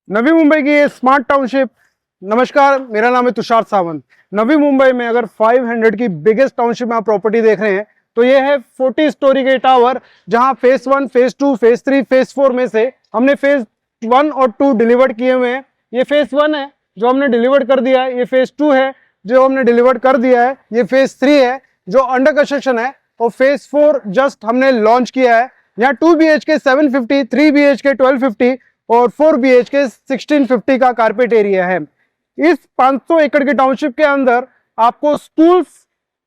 नवी मुंबई की ये smart township. नमस्कार, मेरा नाम है तुषार सावंत। नवी मुंबई में अगर 500 की बिगेस्ट टाउनशिप में आप प्रॉपर्टी देख रहे हैं तो ये है 40 स्टोरी के टावर, जहां फेज 1, फेज 2, फेज 3, फेज 4 में से हमने फेज 1 और 2 डिलीवर्ड किए हुए हैं। ये फेज 1 है जो हमने डिलीवर्ड कर दिया है, ये फेज 2 है जो हमने डिलीवर्ड कर दिया है, ये फेज 3 है जो अंडर कंस्ट्रक्शन है, और फेज 4 जस्ट हमने लॉन्च किया है। यहाँ 2 BHK 750, 3 BHK 1250 और 4 BHK 1650 का कारपेट एरिया है। इस 500 एकड़ के टाउनशिप के अंदर आपको schools,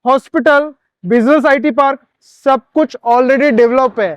hospital, business, IT park सब कुछ ऑलरेडी डेवलप है।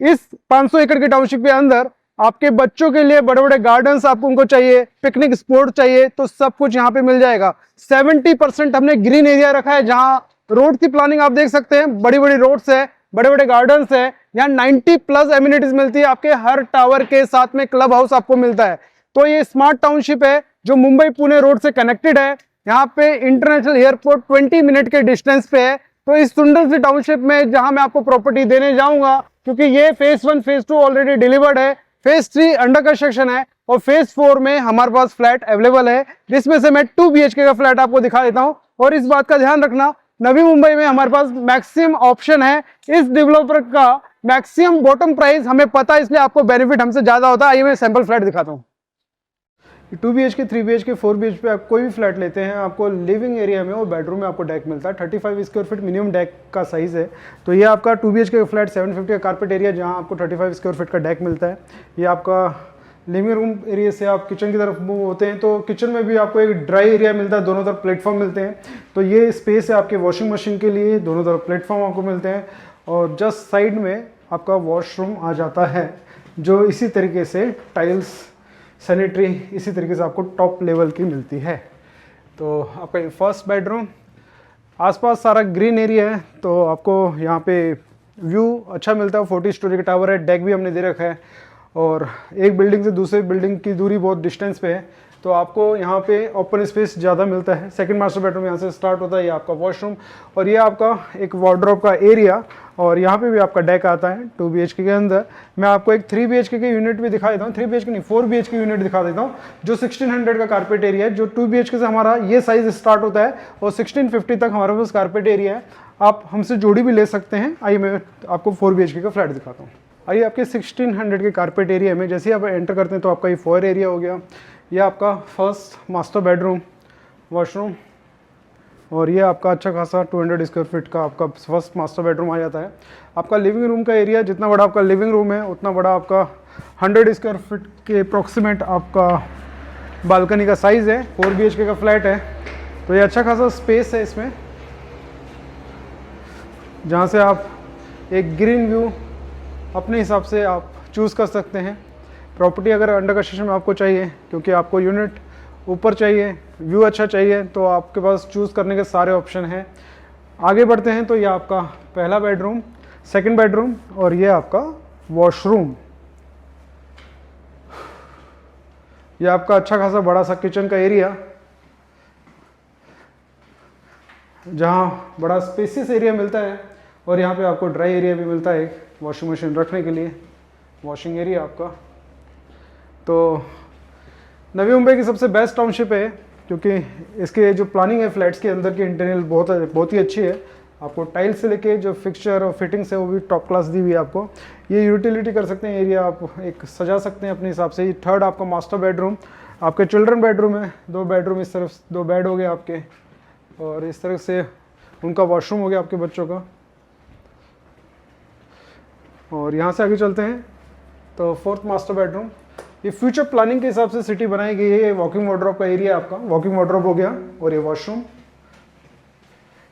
इस 500 एकड़ के टाउनशिप के अंदर आपके बच्चों के लिए बड़े बड़े गार्डन्स आपको उनको चाहिए, पिकनिक स्पॉट चाहिए, तो सब कुछ यहाँ पे मिल जाएगा। 70% हमने ग्रीन एरिया रखा है, जहां रोड की प्लानिंग आप देख सकते हैं, बड़ी बड़ी रोड्स है, बड़े बड़े गार्डन्स है। यहाँ 90+ एमिनिटीज मिलती है, आपके हर टावर के साथ में क्लब हाउस आपको मिलता है। तो ये स्मार्ट टाउनशिप है जो मुंबई पुणे रोड से कनेक्टेड है। यहाँ पे इंटरनेशनल एयरपोर्ट 20 मिनट के डिस्टेंस पे है। तो इस सुंदर सी टाउनशिप में जहां मैं आपको प्रॉपर्टी देने जाऊंगा, क्योंकि ये फेज 1, फेज 2 ऑलरेडी डिलीवर्ड है, फेज 3 अंडर कंस्ट्रक्शन है और फेज 4 में हमारे पास फ्लैट अवेलेबल है, जिसमें से मैं 2 BHK का फ्लैट आपको दिखा देता हूं। और इस बात का ध्यान रखना, नवी मुंबई में हमारे पास मैक्सिमम ऑप्शन है। इस डेवलपर का मैक्सिमम बॉटम प्राइस हमें पता है, इसलिए आपको बेनिफिट हमसे ज्यादा होता है। आइए मैं सैंपल फ्लैट दिखाता हूँ। 2 BHK, 3 BHK, 4 BHK आप कोई भी फ्लैट लेते हैं, आपको लिविंग एरिया में और बेडरूम में आपको डेक मिलता है। 35 स्क्वायर फीट मिनिमम डेक का साइज है। तो ये आपका 2 BHK का फ्लैट 750 का कारपेट एरिया, जहाँ आपको 35 स्क्वायर फीट का डेक मिलता है। ये आपका लिविंग रूम एरिया से आप किचन की तरफ मूव होते हैं तो किचन में भी आपको एक ड्राई एरिया मिलता है, दोनों तरफ प्लेटफॉर्म मिलते हैं। तो ये स्पेस है आपके वॉशिंग मशीन के लिए, दोनों तरफ प्लेटफॉर्म आपको मिलते हैं। और जस्ट साइड में आपका वॉशरूम आ जाता है, जो इसी तरीके से टाइल्स, सैनिटरी इसी तरीके से आपको टॉप लेवल की मिलती है। तो आपका फर्स्ट बेडरूम, आसपास सारा ग्रीन एरिया है, तो आपको यहाँ पे व्यू अच्छा मिलता है। 40 स्टोरी का टावर है, डेक भी हमने दे रखा है, और एक बिल्डिंग से दूसरे बिल्डिंग की दूरी बहुत डिस्टेंस पे है, तो आपको यहाँ पे ओपन स्पेस ज़्यादा मिलता है। सेकंड मास्टर बेडरूम यहाँ से स्टार्ट होता है, ये आपका वॉशरूम, और ये आपका एक वार्डरोब का एरिया, और यहाँ पे भी आपका डेक आता है 2 BHK के अंदर। मैं आपको एक 3 BHK के यूनिट भी दिखा देता हूँ, 3 BHK नहीं 4 BHK यूनिट दिखा देता हूँ, जो 1600 का कारपेट एरिया है। जो 2 BHK से हमारा ये साइज स्टार्ट होता है और 1650 तक हमारे पास कारपेट एरिया है। आप हमसे जोड़ी भी ले सकते हैं। आइए मैं आपको 4 BHK का फ्लैट दिखाता हूँ। आइए आपके 1600 के कारपेट एरिया में जैसे ही आप एंटर करते हैं तो आपका ये 4 एरिया हो गया। ये आपका फर्स्ट मास्टर बेडरूम, वॉशरूम, और ये आपका अच्छा खासा 200 स्क्वायर फीट का आपका फर्स्ट मास्टर बेडरूम आ जाता है। आपका लिविंग रूम का एरिया, जितना बड़ा आपका लिविंग रूम है उतना बड़ा आपका 100 स्क्वायर फीट के अप्रॉक्सीमेट आपका बालकनी का साइज़ है। 4 BHK का फ्लैट है, तो ये अच्छा खासा स्पेस है इसमें, जहाँ से आप एक ग्रीन व्यू अपने हिसाब से आप चूज़ कर सकते हैं। प्रॉपर्टी अगर अंडर कंस्ट्रक्शन में आपको चाहिए, क्योंकि आपको यूनिट ऊपर चाहिए, व्यू अच्छा चाहिए, तो आपके पास चूज़ करने के सारे ऑप्शन हैं। आगे बढ़ते हैं तो ये आपका पहला बेडरूम, सेकंड बेडरूम, और ये आपका वॉशरूम। ये आपका अच्छा खासा बड़ा सा किचन का एरिया, जहाँ बड़ा स्पेसियस एरिया मिलता है, और यहाँ पे आपको ड्राई एरिया भी मिलता है वॉशिंग मशीन रखने के लिए, वॉशिंग एरिया आपका। तो नवी मुंबई की सबसे बेस्ट टाउनशिप है, क्योंकि इसके जो प्लानिंग है फ्लैट्स के अंदर की इंटीरियर बहुत ही अच्छी है। आपको टाइल्स से लेके जो फिक्सचर और फिटिंग्स है वो भी टॉप क्लास दी हुई है आपको। ये यूटिलिटी कर सकते हैं, एरिया आप एक सजा सकते हैं अपने हिसाब से। थर्ड आपका मास्टर बेडरूम, आपके चिल्ड्रन बेडरूम है, 2 बेडरूम, इस तरफ 2 बेड हो गए आपके, और इस तरह से उनका वॉशरूम हो गया आपके बच्चों का। और यहाँ से आगे चलते हैं तो फोर्थ मास्टर बेडरूम, ये फ्यूचर प्लानिंग के हिसाब से सिटी बनाई गई है। ये वॉकिंग वार्डरोब का एरिया आपका, वॉकिंग वार्डरोब हो गया, और ये वॉशरूम।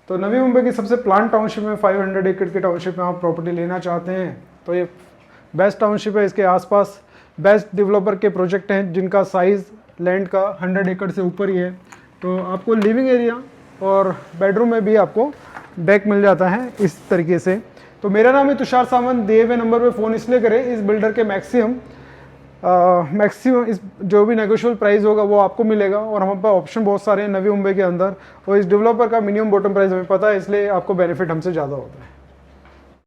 तो नवी मुंबई की सबसे प्लान टाउनशिप में 500 एकड़ के टाउनशिप में आप प्रॉपर्टी लेना चाहते हैं तो ये बेस्ट टाउनशिप है। इसके आसपास बेस्ट डेवलपर के प्रोजेक्ट हैं जिनका साइज़ लैंड का 100 एकड़ से ऊपर ही है। तो आपको लिविंग एरिया और बेडरूम में भी आपको डेक मिल जाता है इस तरीके से। तो मेरा नाम है तुषार सावंत। दिए हुए नंबर पे फ़ोन इसलिए करें, इस बिल्डर के मैक्सिमम इस जो भी नेगोशिएबल प्राइस होगा वो आपको मिलेगा, और हमारे पास ऑप्शन बहुत सारे हैं नवी मुंबई के अंदर, और इस डेवलपर का मिनिमम बॉटम प्राइस हमें पता है, इसलिए आपको बेनिफिट हमसे ज़्यादा होता है।